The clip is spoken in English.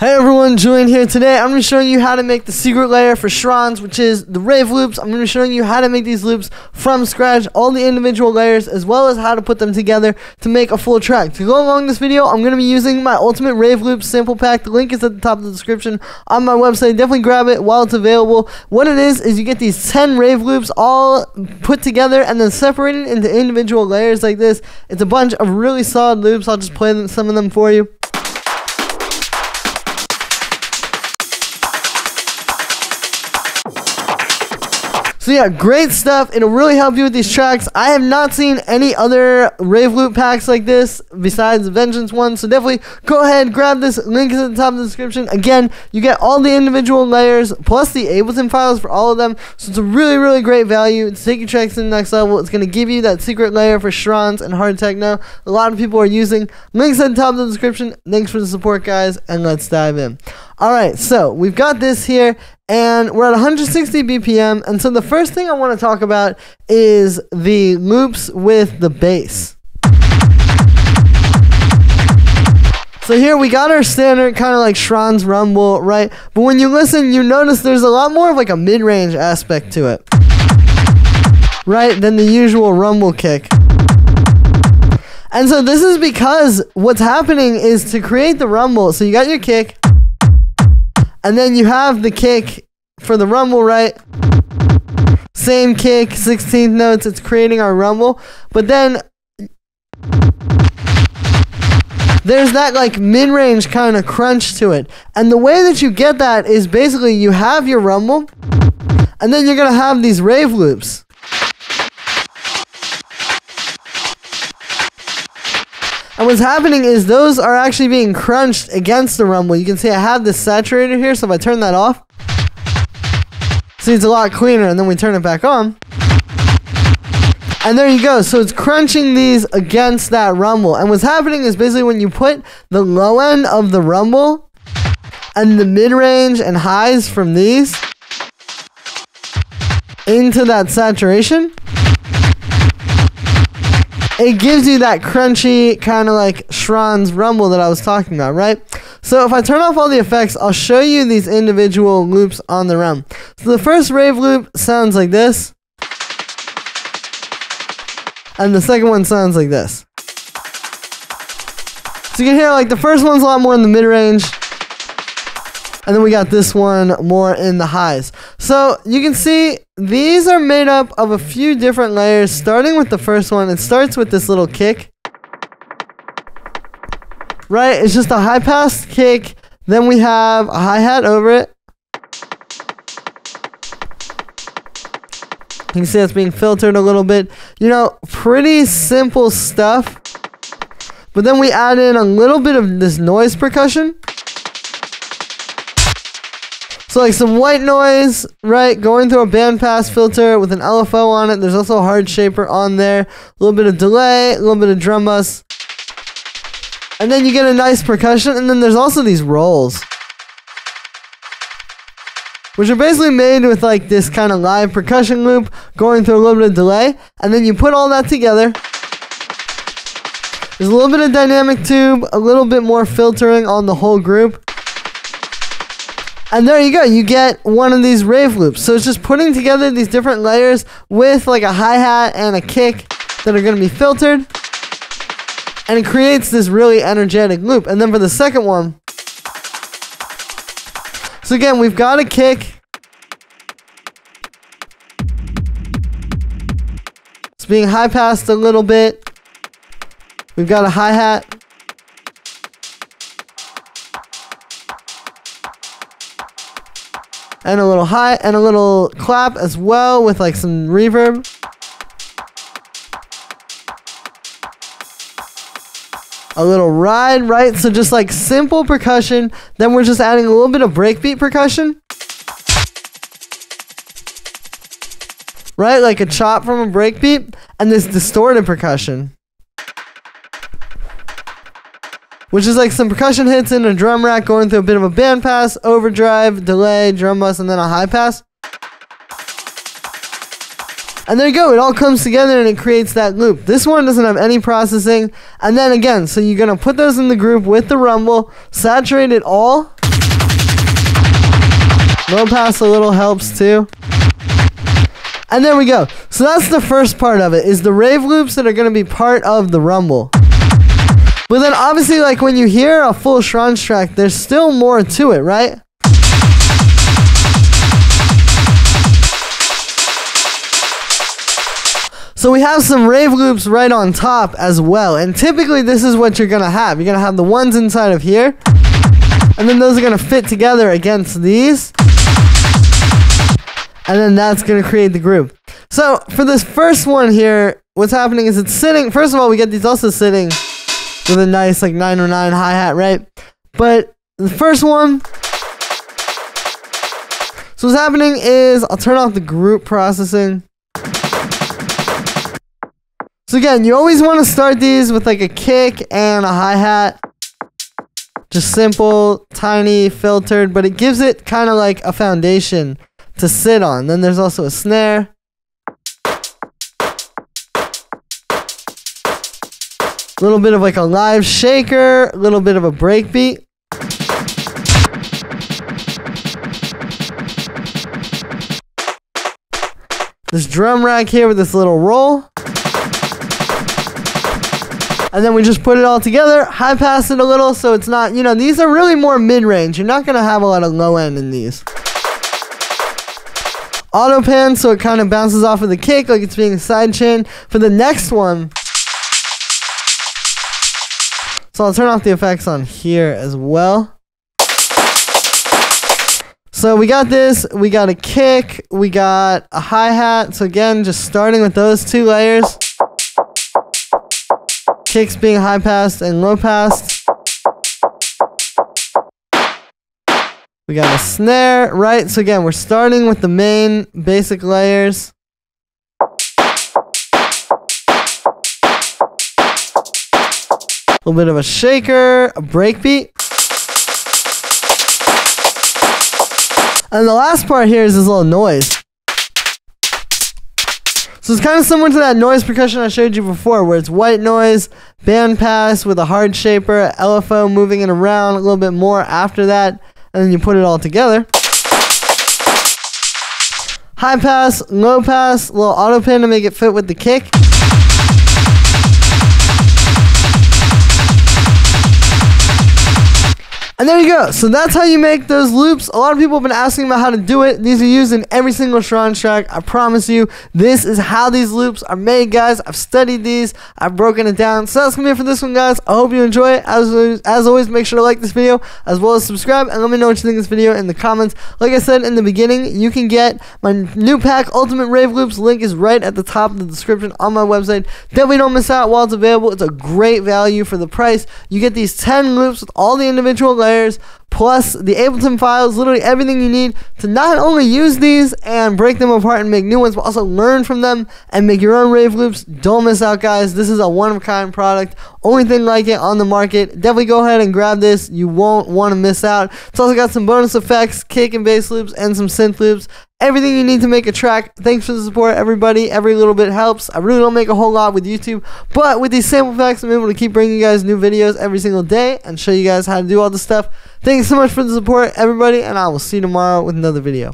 Hey everyone, Julian here. Today I'm going to be showing you how to make the secret layer for Schranz, which is the rave loops. I'm going to be showing you how to make these loops from scratch, all the individual layers, as well as how to put them together to make a full track. To go along this video, I'm going to be using my Ultimate Rave Loops sample pack. The link is at the top of the description on my website. Definitely grab it while it's available. What it is you get these 10 rave loops all put together and then separated into individual layers like this. It's a bunch of really solid loops. I'll just play some of them for you. So yeah, great stuff. It'll really help you with these tracks. I have not seen any other rave loop packs like this besides the Vengeance one. So definitely go ahead, grab this. Link is at the top of the description. Again, you get all the individual layers plus the Ableton files for all of them. So it's a really, really great value to take your tracks to the next level. It's going to give you that secret layer for Schranz and hard techno. A lot of people are using. Links at the top of the description. Thanks for the support, guys, and let's dive in. Alright, so we've got this here, and we're at 160 BPM, and so the first thing I want to talk about is the loops with the bass. So here we got our standard kind of like Schranz rumble, right? But when you listen, you notice there's a lot more of like a mid-range aspect to it, right, than the usual rumble kick. And so this is because what's happening is to create the rumble, so you got your kick, and then you have the kick for the rumble, right? Same kick, 16th notes, it's creating our rumble. But then there's that like mid-range kind of crunch to it. And the way that you get that is basically you have your rumble, and then you're going to have these rave loops. And what's happening is those are actually being crunched against the rumble. You can see I have this saturator here, so if I turn that off, see, it's a lot cleaner, and then we turn it back on. And there you go. So it's crunching these against that rumble. And what's happening is basically when you put the low end of the rumble and the mid-range and highs from these into that saturation, it gives you that crunchy kind of like Schranz rumble that I was talking about, right? So if I turn off all the effects, I'll show you these individual loops on the rim. So the first rave loop sounds like this, and the second one sounds like this. So you can hear like the first one's a lot more in the mid-range, and then we got this one more in the highs. So you can see these are made up of a few different layers, starting with the first one. It starts with this little kick, right? It's just a high pass kick. Then we have a hi-hat over it. You can see that's being filtered a little bit. You know, pretty simple stuff. But then we add in a little bit of this noise percussion. So like some white noise, right, going through a bandpass filter with an LFO on it. There's also a hard shaper on there. A little bit of delay, a little bit of drum bus. And then you get a nice percussion. And then there's also these rolls, which are basically made with like this kind of live percussion loop going through a little bit of delay. And then you put all that together. There's a little bit of dynamic tube, a little bit more filtering on the whole group. And there you go, you get one of these rave loops. So it's just putting together these different layers with like a hi-hat and a kick that are going to be filtered. And it creates this really energetic loop. And then for the second one, so again, we've got a kick. It's being high-passed a little bit. We've got a hi-hat. And a little high and a little clap as well with like some reverb. A little ride, right? So just like simple percussion. Then we're just adding a little bit of breakbeat percussion. Right? Like a chop from a breakbeat. And this distorted percussion, which is like some percussion hits in a drum rack going through a bit of a band pass, overdrive, delay, drum bus, and then a high pass. And there you go, it all comes together and it creates that loop. This one doesn't have any processing. And then again, so you're going to put those in the group with the rumble, saturate it all. Low pass a little helps too. And there we go. So that's the first part of it, is the rave loops that are going to be part of the rumble. But then obviously, like when you hear a full Schranz track, there's still more to it, right? So we have some rave loops right on top as well. And typically this is what you're going to have. You're going to have the ones inside of here. And then those are going to fit together against these. And then that's going to create the groove. So for this first one here, what's happening is it's sitting. First of all, we get these also sitting with a nice like 909 hi-hat, right? But the first one. So what's happening is I'll turn off the group processing. So again, you always want to start these with like a kick and a hi-hat. Just simple, tiny, filtered, but it gives it kind of like a foundation to sit on. Then there's also a snare. A little bit of like a live shaker, a little bit of a break beat. This drum rack here with this little roll. And then we just put it all together, high pass it a little so it's not, you know, these are really more mid-range. You're not going to have a lot of low end in these. Auto pan, so it kind of bounces off of the kick like it's being sidechained. For the next one, so I'll turn off the effects on here as well. So we got this, we got a kick, we got a hi-hat. So again, just starting with those two layers. Kicks being high passed and low passed. We got a snare, right? So again, we're starting with the main basic layers. A little bit of a shaker, a breakbeat. And the last part here is this little noise. So it's kind of similar to that noise percussion I showed you before, where it's white noise, band pass with a hard shaper, LFO moving it around a little bit more after that, and then you put it all together. High pass, low pass, little auto pin to make it fit with the kick. And there you go. So that's how you make those loops. A lot of people have been asking about how to do it. These are used in every single Schranz track. I promise you, this is how these loops are made, guys. I've studied these. I've broken it down. So that's going to be it for this one, guys. I hope you enjoy it. As always, make sure to like this video as well as subscribe. And let me know what you think of this video in the comments. Like I said in the beginning, you can get my new pack, Ultimate Rave Loops. Link is right at the top of the description on my website. Definitely don't miss out while it's available. It's a great value for the price. You get these 10 loops with all the individual layers, plus the Ableton files, literally everything you need to not only use these and break them apart and make new ones, but also learn from them and make your own rave loops. Don't miss out, guys. This is a one-of-a-kind product. Only thing like it on the market. Definitely go ahead and grab this. You won't want to miss out. It's also got some bonus effects, kick and bass loops, and some synth loops. Everything you need to make a track. Thanks for the support, everybody. Every little bit helps. I really don't make a whole lot with YouTube, but with these sample packs, I'm able to keep bringing you guys new videos every single day and show you guys how to do all this stuff. Thanks so much for the support, everybody, and I will see you tomorrow with another video.